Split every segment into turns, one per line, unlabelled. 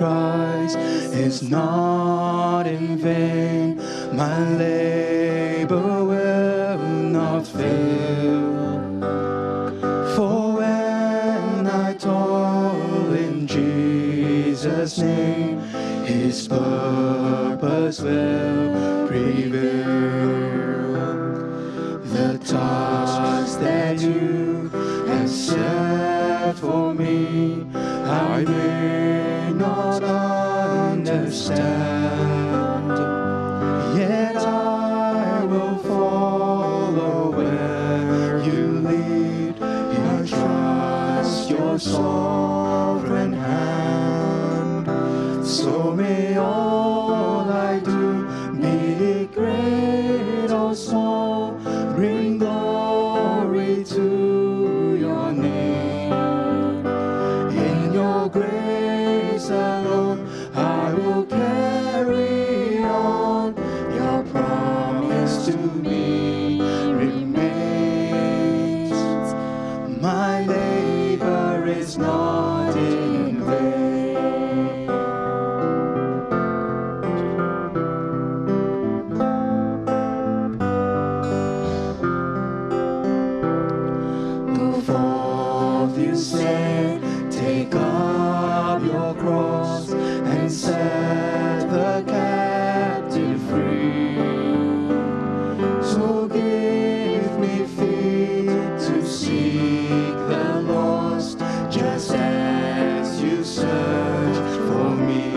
Christ is not in vain. My labor will not fail. For when I toil in Jesus' name, His purpose will prevail. The task that you have set for me, I may not understand, yet I will follow where you lead. I trust your sovereign hand. So may all I do, be it great or small, bring glory to your name. In your grace alone, I will carry on. Your promise to me remains. My labor is not in vain. Go forth, you said, take up your cross and set the captive free. So give me feet to seek the lost, just as you search for me.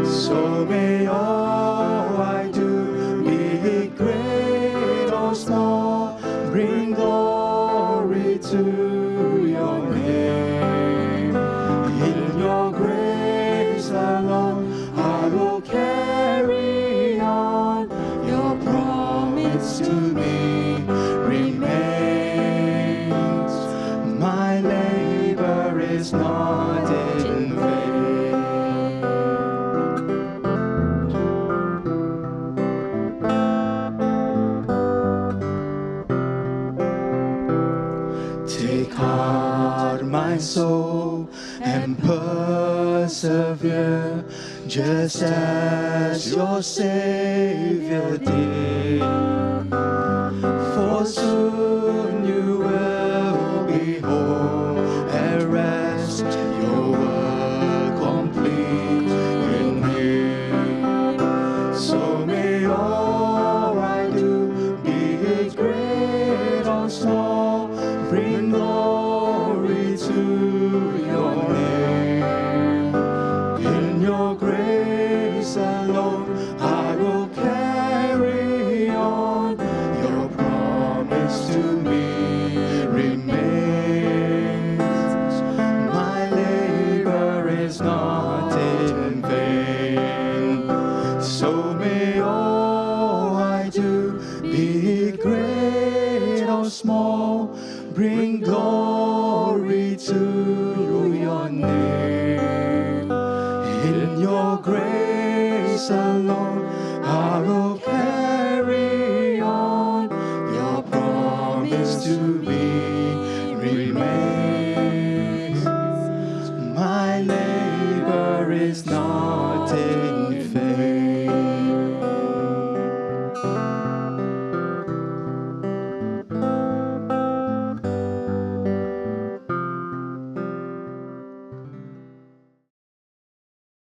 So may all I do, be it great or small, bring glory to your name. In your grace alone, I will carry on. Your promise to me remains. My labor is not in vain. Take heart, my soul, and persevere, just as your Savior did. For soon you will be home at rest, your work complete in Him. So may all I do, be it great or small, bring glory to your name. In your grace alone, I will carry on. Your promise to me remains. My labor is not in vain. So may all I do, be it great or small, bring glory to your name. In your grace alone, I will carry on. Your promise to me remains. My labor is not